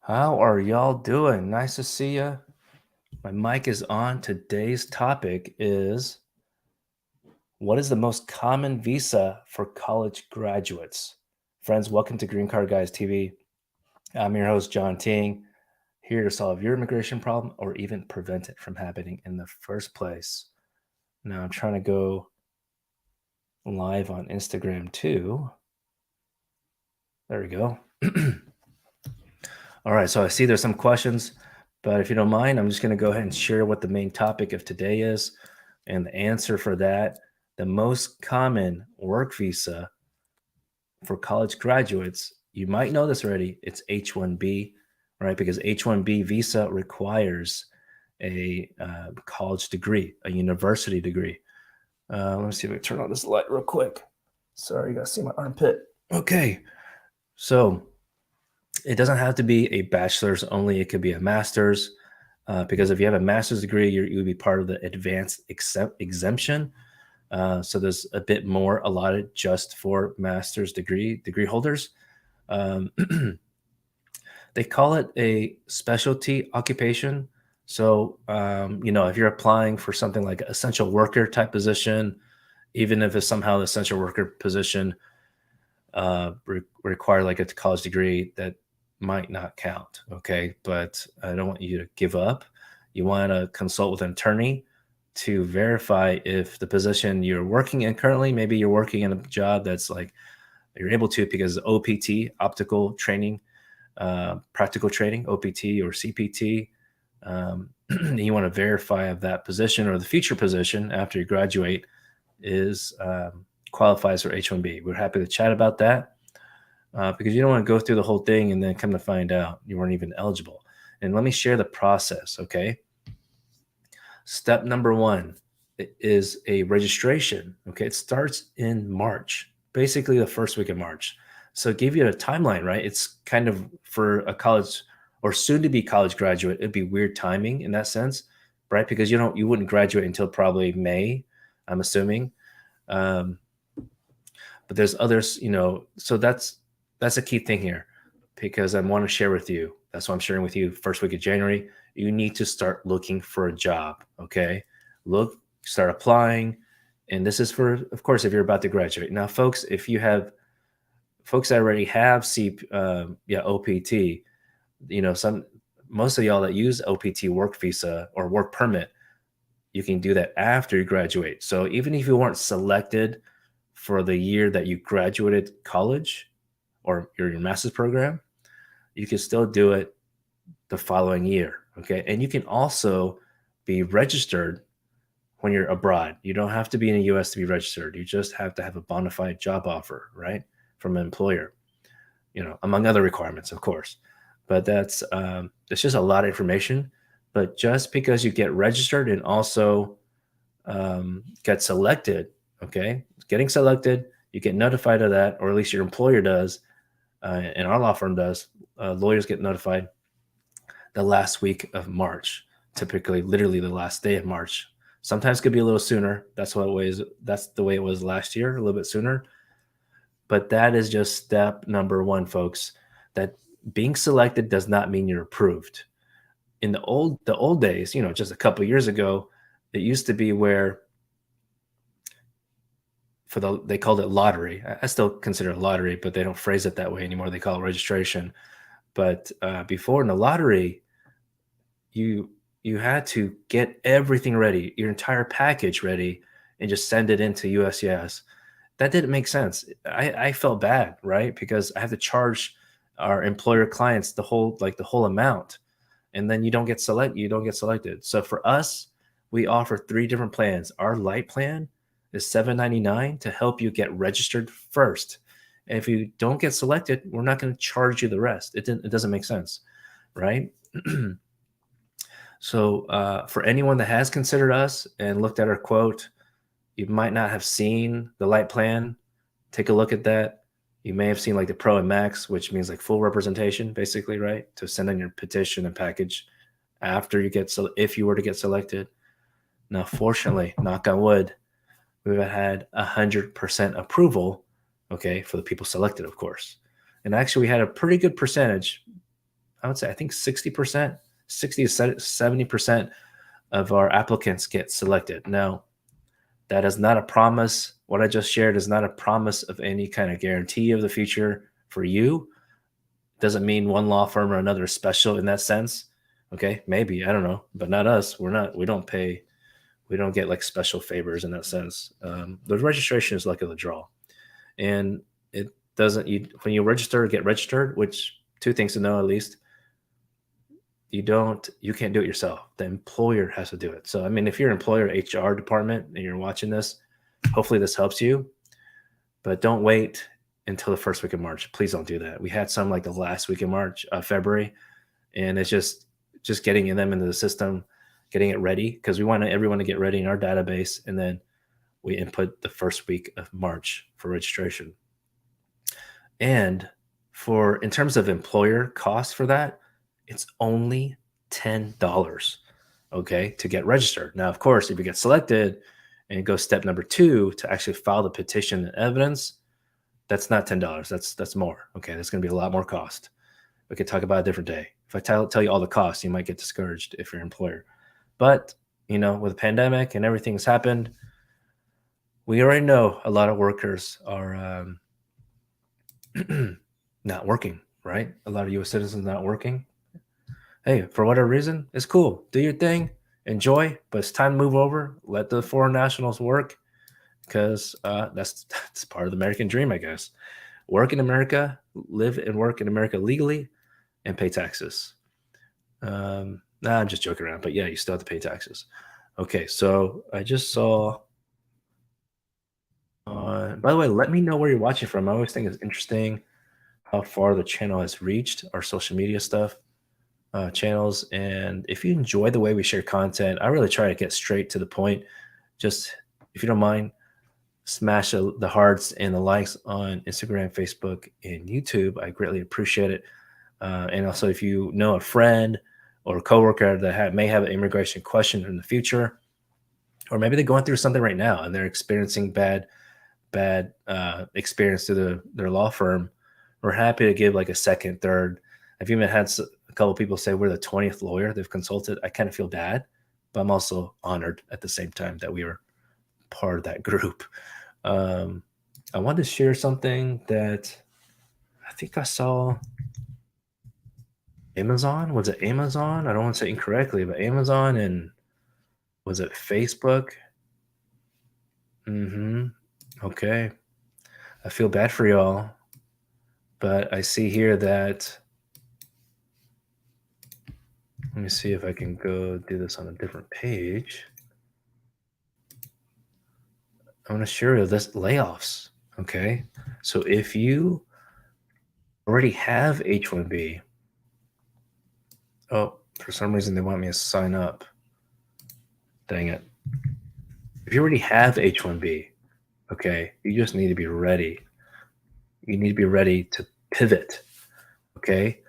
How are y'all doing? Nice to see you. My mic is on. Today's topic is what is the most common visa for college graduates? Friends, welcome to Green Card Guys TV. I'm your host, John Ting, here to solve your immigration problem or even prevent it from happening in the first place. Now, I'm trying to go live on Instagram too. There we go. All right, so I see there's some questions, but if you don't mind, I'm just going to go ahead and share what the main topic of today is. And the answer for that, the most common work visa for college graduates, you might know this already, it's H-1B, right? Because H-1B visa requires a college degree, a university degree. Let me see if I can turn on this light real quick. Sorry, you got to see my armpit. Okay, so it doesn't have to be a bachelor's only. It could be a master's, because if you have a master's degree, you would be part of the advanced exemption. So there's a bit more allotted just for master's degree holders. Um, they call it a specialty occupation. So, if you're applying for something like an essential worker type position, even if it's somehow the essential worker position require like a college degree, that might not count. Okay. But I don't want you to give up. You want to consult with an attorney to verify if the position you're working in currently, maybe you're working in a job that's like you're able to because OPT, optical training, practical training, OPT or CPT. You want to verify if that position or the future position after you graduate is qualifies for H-1B. We're happy to chat about that because you don't want to go through the whole thing and then come to find out you weren't even eligible. And let me share the process, okay? Step number one is a registration, okay? It starts in March, basically the first week of March. So give you a timeline, right? It's kind of for a college or soon to be college graduate, it'd be weird timing in that sense, right? Because you wouldn't graduate until probably May, I'm assuming. Um, but there's others, so that's a key thing here because I want to share with you. That's why I'm sharing with you first week of January. You need to start looking for a job. Okay. Start applying. And this is for, of course, if you're about to graduate. Now, folks, if you have folks that already have OPT, most of y'all that use OPT work visa or work permit, you can do that after you graduate. So even if you weren't selected for the year that you graduated college or your master's program, you can still do it the following year. Okay. And you can also be registered when you're abroad. You don't have to be in the US to be registered. You just have to have a bona fide job offer, right? From an employer, among other requirements, of course. But that's just a lot of information. But just because you get registered and also get selected, okay, getting selected, you get notified of that, or at least your employer does, and our law firm does. Lawyers get notified the last week of March, typically, literally the last day of March. Sometimes it could be a little sooner. That's the way it was last year, a little bit sooner. But that is just step number one, folks. That being selected does not mean you're approved. In the old days, just a couple of years ago, it used to be where they called it lottery. I still consider it lottery, but they don't phrase it that way anymore. They call it registration. But before in the lottery, you had to get everything ready, your entire package ready, and just send it into USCIS. That didn't make sense. I felt bad, right? Because I have to charge our employer clients the whole amount, and then you don't get selected. So for us, we offer 3 different plans. Our light plan is $7.99 to help you get registered first. And if you don't get selected, we're not going to charge you the rest. It doesn't make sense, right? So for anyone that has considered us and looked at our quote, you might not have seen the light plan. Take a look at that. You may have seen like the Pro and Max, which means like full representation, basically, right? To send in your petition and package after if you were to get selected. Now, fortunately, knock on wood, we've had 100% approval, okay, for the people selected, of course. And actually, we had a pretty good percentage I would say I think 60%, 60 to 70% of our applicants get selected. Now, that is not a promise. What I just shared is not a promise of any kind of guarantee of the future for you. Doesn't mean one law firm or another is special in that sense. Okay, maybe I don't know, but not us. We're not. We don't pay. We don't get like special favors in that sense. The registration is luck of the draw, and it doesn't. You when you register, get registered. Which two things to know at least. You can't do it yourself. The employer has to do it. So I mean, if you're an employer HR department and you're watching this, hopefully this helps you. But don't wait until the first week of March. Please don't do that. We had some like the last week of March, February, and it's just getting them into the system, getting it ready because we want everyone to get ready in our database, and then we input the first week of March for registration. And for in terms of employer costs for that, it's only $10, okay, to get registered. Now, of course, if you get selected and go step number two to actually file the petition and evidence, that's not $10. That's more. Okay, that's going to be a lot more cost. We could talk about a different day. If I tell you all the costs, you might get discouraged if you're an employer. But with the pandemic and everything's happened, we already know a lot of workers are not working. Right? A lot of U.S. citizens not working. Hey, for whatever reason, it's cool. Do your thing, enjoy. But it's time to move over. Let the foreign nationals work because that's part of the American dream, I guess. Work in America, live and work in America legally, and pay taxes. Nah, I'm just joking around, but yeah, you still have to pay taxes. Okay, so I just saw. By the way, let me know where you're watching from. I always think it's interesting how far the channel has reached, our social media stuff, channels. And if you enjoy the way we share content, I really try to get straight to the point. Just if you don't mind, smash the hearts and the likes on Instagram, Facebook, and YouTube. I greatly appreciate it. And also, if you know a friend or a coworker that may have an immigration question in the future, or maybe they're going through something right now and they're experiencing bad experience to their law firm, we're happy to give like a second, third. I've even had a couple people say we're the 20th lawyer they've consulted. I kind of feel bad, but I'm also honored at the same time that we were part of that group. I wanted to share something that I think I saw. Amazon? Was it Amazon? I don't want to say incorrectly, but Amazon and was it Facebook? Mhm. Okay. I feel bad for y'all, but I see here that let me see if I can go do this on a different page. I want to share you this layoffs. Okay. So if you already have H-1B, oh, for some reason they want me to sign up. Dang it. If you already have H-1B, okay, you just need to be ready. You need to be ready to pivot. Okay.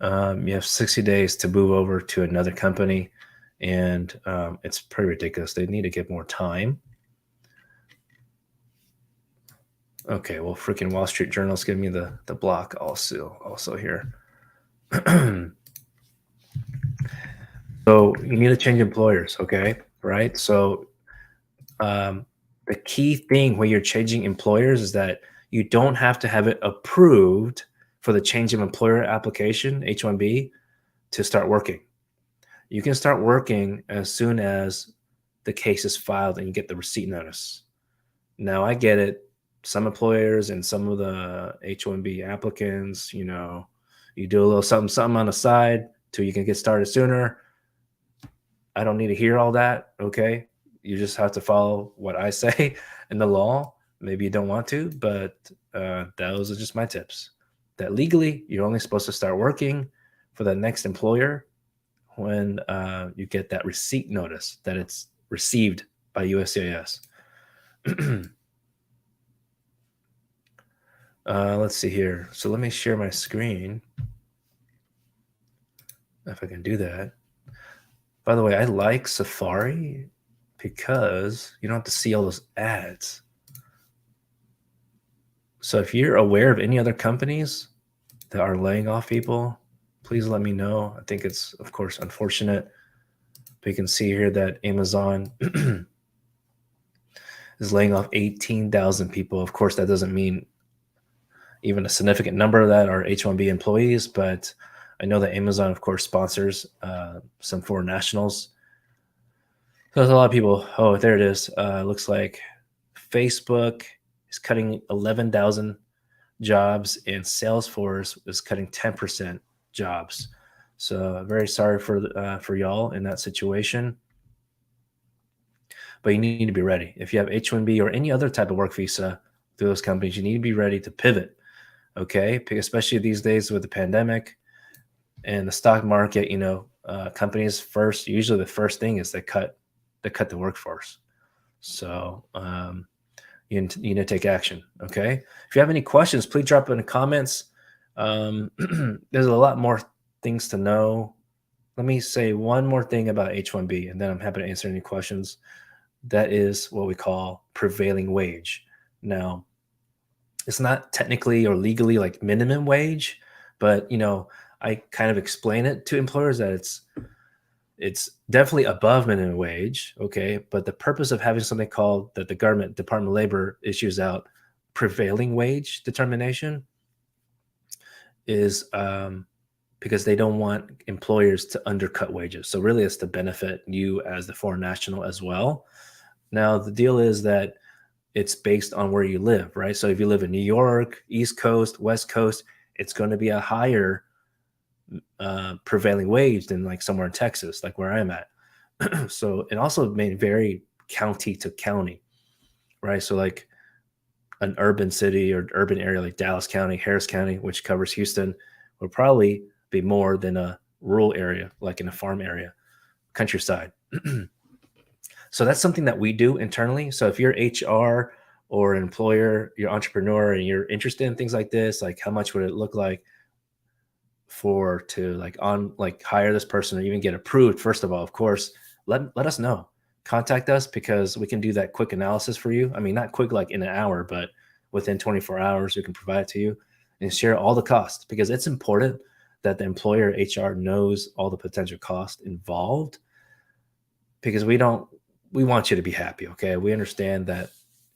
You have 60 days to move over to another company, and it's pretty ridiculous. They need to get more time. Okay, well, freaking Wall Street Journal's giving me the block also here. So you need to change employers, okay? Right. So the key thing when you're changing employers is that you don't have to have it approved for the change of employer application, H-1B, to start working. You can start working as soon as the case is filed and you get the receipt notice. Now, I get it. Some employers and some of the H-1B applicants, you do a little something on the side till you can get started sooner. I don't need to hear all that. Okay. You just have to follow what I say in the law. Maybe you don't want to, but those are just my tips. That legally, you're only supposed to start working for the next employer when you get that receipt notice that it's received by USCIS. Let's see here. So let me share my screen if I can do that. By the way, I like Safari because you don't have to see all those ads. So if you're aware of any other companies that are laying off people, please let me know. I think it's, of course, unfortunate. But you can see here that Amazon is laying off 18,000 people. Of course, that doesn't mean even a significant number of that are H-1B employees, but I know that Amazon, of course, sponsors some foreign nationals. So there's a lot of people. Oh, there it is. Looks like Facebook is cutting 11,000 jobs, and Salesforce is cutting 10% jobs. So very sorry for y'all in that situation. But you need to be ready. If you have H-1B or any other type of work visa through those companies, you need to be ready to pivot. Okay, especially these days with the pandemic and the stock market. Companies usually the first thing is they cut the workforce. So you need to take action. Okay, if you have any questions, please drop in the comments. There's a lot more things to know. Let me say one more thing about H-1B, and then I'm happy to answer any questions. That is what we call prevailing wage. Now, it's not technically or legally like minimum wage, but I kind of explain it to employers that it's definitely above minimum wage. Okay, but the purpose of having something called that the government Department of Labor issues out prevailing wage determination is because they don't want employers to undercut wages. So really, it's to benefit you as the foreign national as well. Now, the deal is that it's based on where you live, right? So if you live in New York, East Coast, West Coast, it's going to be a higher prevailing wage than like somewhere in Texas, like where I'm at. So it also may vary county to county, right? So like an urban city or urban area like Dallas County, Harris County, which covers Houston, would probably be more than a rural area, like in a farm area, countryside. So that's something that we do internally. So if you're HR or an employer, you're an entrepreneur, and you're interested in things like this, like how much would it look like to hire this person or even get approved? First of all, of course, let us know. Contact us because we can do that quick analysis for you. I mean, not quick like in an hour, but within 24 hours, we can provide it to you and share all the costs, because it's important that the employer HR knows all the potential costs involved, because we want you to be happy. Okay. We understand that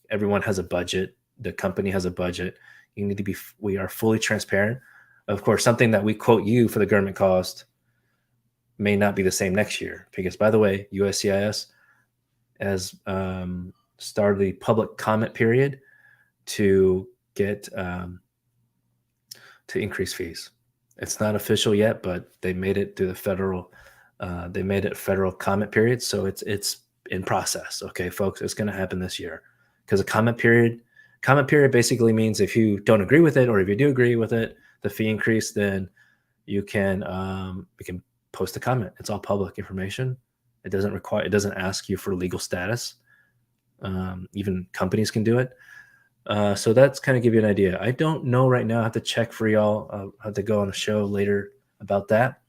everyone has a budget. The company has a budget. We are fully transparent. Of course, something that we quote you for the government cost may not be the same next year, because, by the way, USCIS has started the public comment period to get to increase fees. It's not official yet, but they made it through the federal comment period. So it's in process. Okay, folks, it's going to happen this year, because a comment period basically means if you don't agree with it, or if you do agree with it, the fee increase, then we can post a comment. It's all public information. It doesn't ask you for legal status. Even companies can do it. So that's kind of give you an idea. I don't know right now. I have to check for y'all. I'll have to go on a show later about that.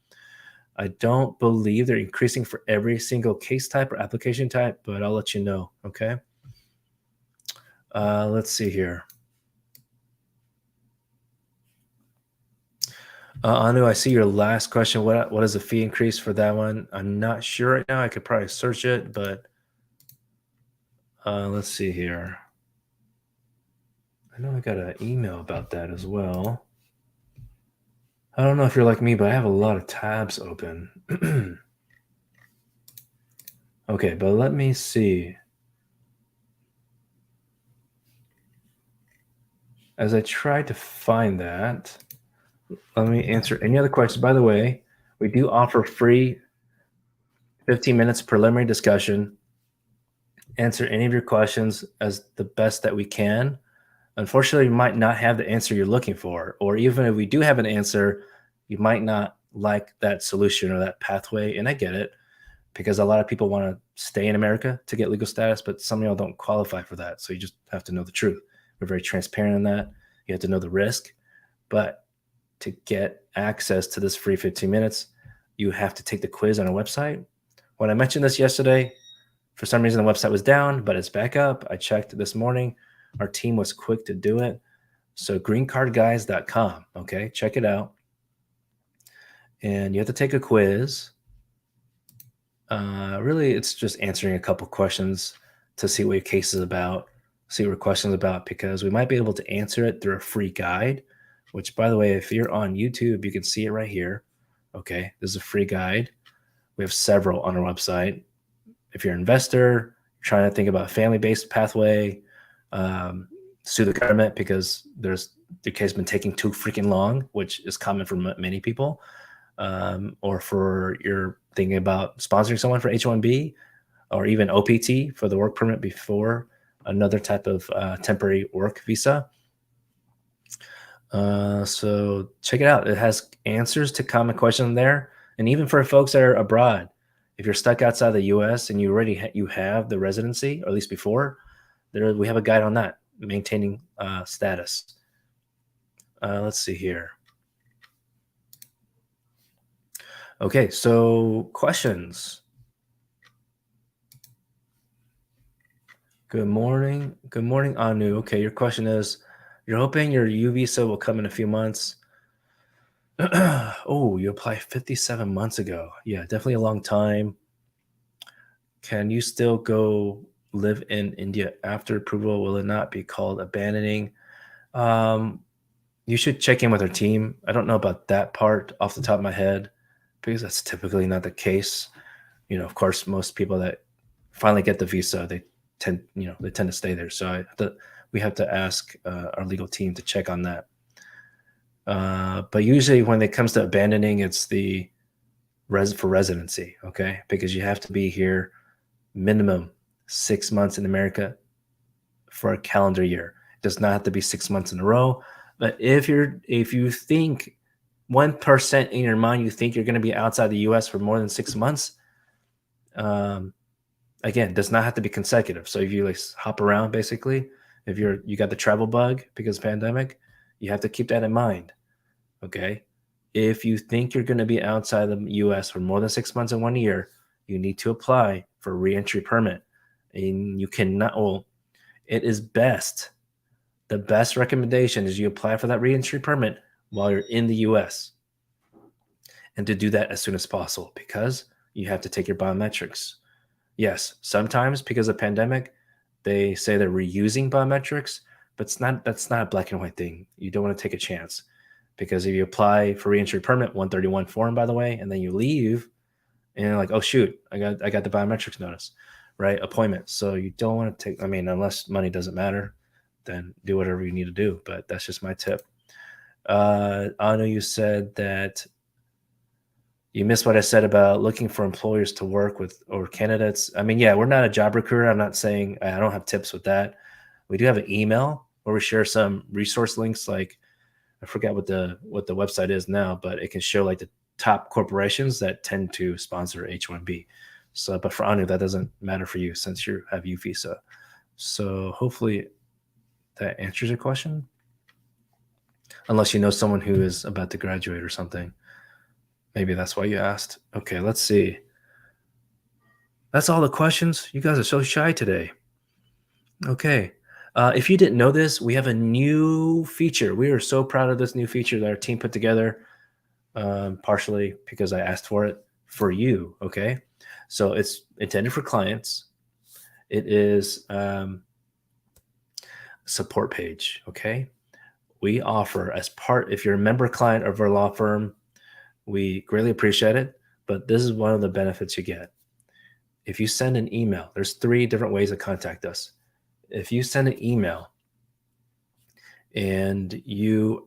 I don't believe they're increasing for every single case type or application type, but I'll let you know. Okay. Let's see here. Anu, I see your last question. What is the fee increase for that one? I'm not sure right now. I could probably search it, but let's see here. I know I got an email about that as well. I don't know if you're like me, but I have a lot of tabs open. Okay, but let me see. As I try to find that, let me answer any other questions. By the way, we do offer free 15 minutes preliminary discussion, answer any of your questions as the best that we can. Unfortunately, you might not have the answer you're looking for, or even if we do have an answer, you might not like that solution or that pathway. And I get it, because a lot of people want to stay in America to get legal status, but some of y'all don't qualify for that. So you just have to know the truth. We're very transparent on that. You have to know the risk. But to get access to this free 15 minutes, you have to take the quiz on our website. When I mentioned this yesterday, for some reason the website was down, but it's back up. I checked this morning. Our team was quick to do it. So greencardguys.com. Okay, check it out. and you have to take a quiz. Really, it's just answering a couple questions to see what your case is about, see what your question's about, because we might be able to answer it through a free guide, which, by the way, if you're on YouTube, you can see it right here. Okay, this is a free guide. We have several on our website. If you're an investor, trying to think about family-based pathway, um, sue the government because the case has been taking too freaking long, which is common for many people, or for you're thinking about sponsoring someone for H-1B or even OPT for the work permit before another type of temporary work visa. So check it out. It has answers to common questions there. And even for folks that are abroad, if you're stuck outside the US and you already you have the residency, or at least before, we have a guide on that, maintaining status. Let's see here. Okay, so questions. Good morning. Good morning, Anu. Okay, your question is, you're hoping your U visa will come in a few months. Oh, you applied 57 months ago. Yeah, definitely a long time. Can you still go live in India after approval? Will it not be called abandoning? Um, you should check in with our team. I don't know about that part off the top of my head because that's typically not the case. Of course, most people that finally get the visa, they tend to stay there. So we have to ask our legal team to check on that. But usually when it comes to abandoning, it's the for residency, okay? Because you have to be here minimum 6 months in America for a calendar year. It does not have to be 6 months in a row. But if you think 1% in your mind, you think you're going to be outside the U.S. for more than 6 months, again, does not have to be consecutive. So if you like hop around, basically, if you got the travel bug because of pandemic, you have to keep that in mind. Okay. If you think you're going to be outside the US for more than 6 months in 1 year, you need to apply for a reentry permit. And you cannot, well, it is best. The best recommendation is you apply for that reentry permit while you're in the US, and to do that as soon as possible because you have to take your biometrics. Yes, sometimes because of pandemic, they say they're reusing biometrics, but that's not a black and white thing. You don't want to take a chance because if you apply for reentry permit 131 form, by the way, and then you leave and you're like, oh shoot, I got the biometrics notice, right? Appointment. So you don't want to take, unless money doesn't matter, then do whatever you need to do. But that's just my tip. Anu, you said that you missed what I said about looking for employers to work with or candidates. Yeah, we're not a job recruiter. I'm not saying I don't have tips with that. We do have an email where we share some resource links. Like I forget what the website is now, but it can show like the top corporations that tend to sponsor H-1B. So, but for Anu, that doesn't matter for you since you have U visa. So hopefully that answers your question. Unless you know someone who is about to graduate or something. Maybe that's why you asked. Okay, let's see. That's all the questions. You guys are so shy today. Okay. If you didn't know this, we have a new feature. We are so proud of this new feature that our team put together, partially because I asked for it for you. Okay. So it's intended for clients. It is support page. Okay. We offer as part, if you're a member client of our law firm, we greatly appreciate it, but this is one of the benefits you get. If you send an email, there's 3 different ways to contact us. If you send an email and you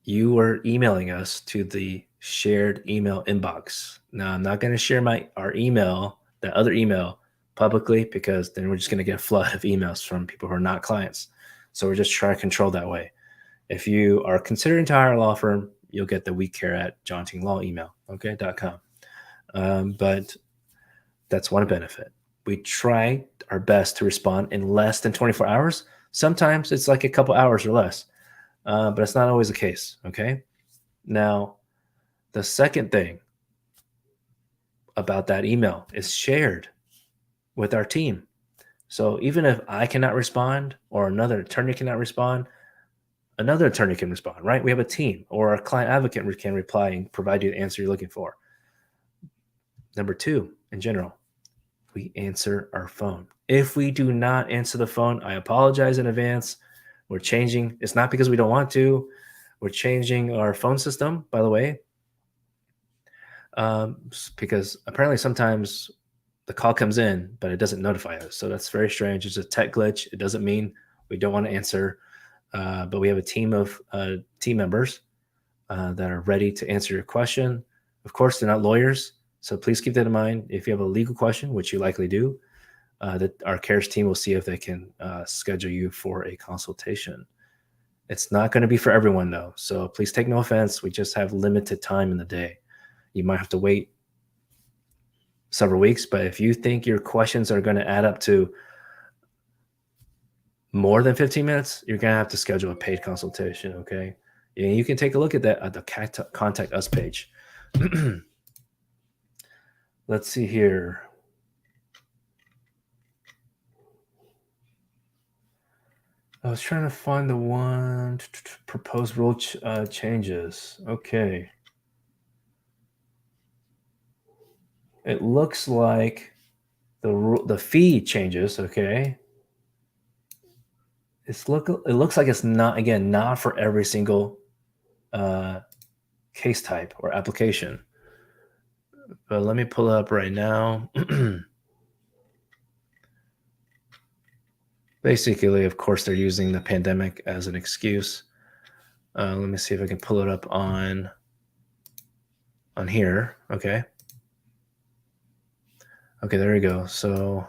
you are emailing us to the shared email inbox. Now, I'm not going to share our email, that other email, publicly because then we're just going to get a flood of emails from people who are not clients. So we're just trying to control that way. If you are considering to hire a law firm, you'll get the weekcare@johntinglaw email, okay, .com. But that's one benefit. We try our best to respond in less than 24 hours. Sometimes it's like a couple hours or less, but it's not always the case, okay? Now, the second thing about that email is shared with our team. So even if I cannot respond or another attorney cannot respond, another attorney can respond, right? We have a team, or a client advocate can reply and provide you the answer you're looking for. Number two, in general, we answer our phone. If we do not answer the phone, I apologize in advance. We're changing. It's not because we don't want to. We're changing our phone system, by the way, because apparently sometimes the call comes in, but it doesn't notify us. So that's very strange. It's a tech glitch. It doesn't mean we don't want to answer, but we have a team of team members that are ready to answer your question. Of course, they're not lawyers, so please keep that in mind. If you have a legal question, which you likely do, that our cares team will see if they can schedule you for a consultation. It's not going to be for everyone, though, so please take no offense. We just have limited time in the day. You might have to wait several weeks, but if you think your questions are going to add up to more than 15 minutes, you're going to have to schedule a paid consultation, okay? And you can take a look at that at the Contact Us page. Let's see here. I was trying to find the one proposed rule changes. Okay. It looks like the fee changes, okay? It looks like it's not for every single case type or application. But let me pull it up right now. Basically, of course, they're using the pandemic as an excuse. Let me see if I can pull it up on here. Okay. Okay, there we go. So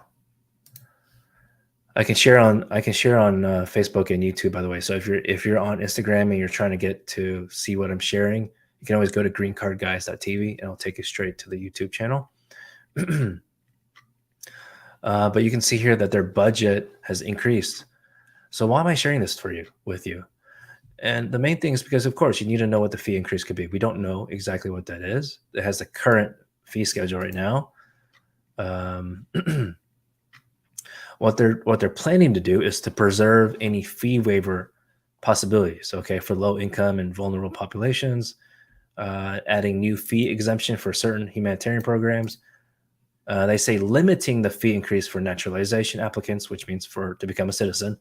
I can share on Facebook and YouTube, by the way. So if you're on Instagram and you're trying to get to see what I'm sharing, you can always go to greencardguys.tv and it'll take you straight to the YouTube channel. But you can see here that their budget has increased. So why am I sharing this with you? And the main thing is because, of course, you need to know what the fee increase could be. We don't know exactly what that is. It has the current fee schedule right now. What they're planning to do is to preserve any fee waiver possibilities, okay, for low income and vulnerable populations, adding new fee exemption for certain humanitarian programs. They say limiting the fee increase for naturalization applicants, which means to become a citizen,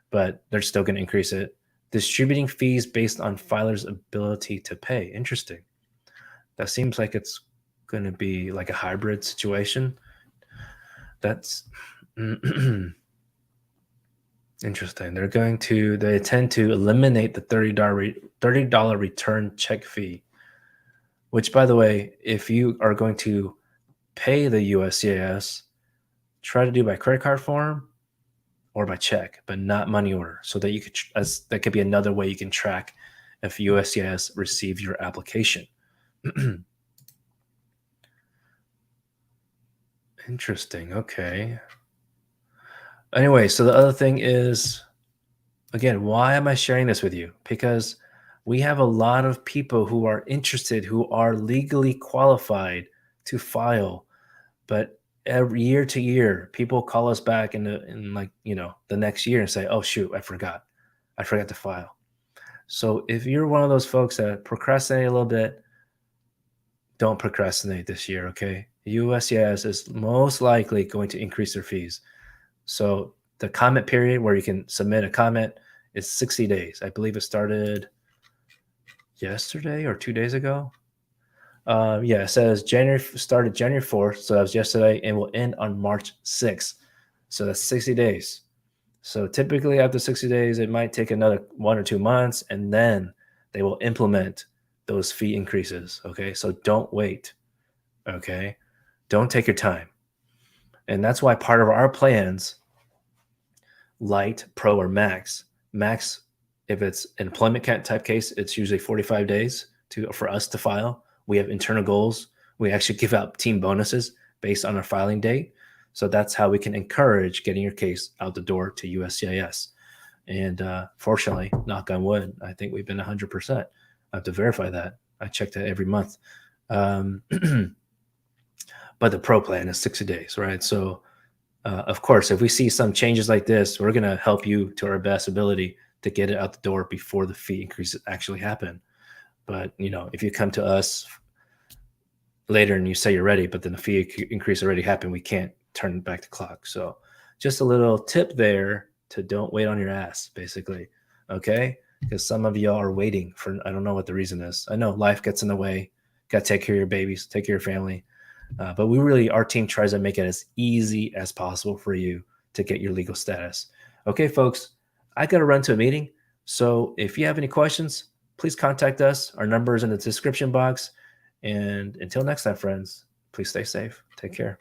but they're still going to increase it. Distributing fees based on filers' ability to pay. Interesting. That seems like it's going to be like a hybrid situation. That's interesting. They intend to eliminate the $30 return check fee, which, by the way, if you are going to pay the USCIS, try to do by credit card form or by check, but not money order, so that you could that could be another way you can track if USCIS received your application. Interesting. Okay. Anyway, so the other thing is, again, why am I sharing this with you? Because we have a lot of people who are interested, who are legally qualified to file, but every year to year, people call us back in the next year and say, "Oh shoot, I forgot to file." So if you're one of those folks that procrastinate a little bit, don't procrastinate this year, okay? USCIS is most likely going to increase their fees. So the comment period where you can submit a comment is 60 days. I believe it started yesterday or 2 days ago. Yeah, it says started January 4th, so that was yesterday, and will end on March 6th. So that's 60 days. So typically after 60 days, it might take another 1 or 2 months, and then they will implement those fee increases. Okay, so don't wait. Okay, don't take your time. And that's why part of our plans, Light, Pro, or Max, if it's an employment type case, it's usually 45 days for us to file. We have internal goals. We actually give out team bonuses based on our filing date. So that's how we can encourage getting your case out the door to USCIS. And fortunately, knock on wood, I think we've been 100%. I have to verify that. I check that every month. But the Pro plan is 60 days, right? So, of course, if we see some changes like this, we're going to help you to our best ability to get it out the door before the fee increases actually happen. But if you come to us later and you say you're ready, but then the fee increase already happened, we can't turn back the clock. So just a little tip there to don't wait on your ass, basically. Okay. Because some of y'all are waiting for, I don't know what the reason is. I know life gets in the way. Got to take care of your babies, take care of your family. But our team tries to make it as easy as possible for you to get your legal status. Okay, folks, I got to run to a meeting. So if you have any questions, please contact us. Our number is in the description box. And until next time, friends, please stay safe. Take care.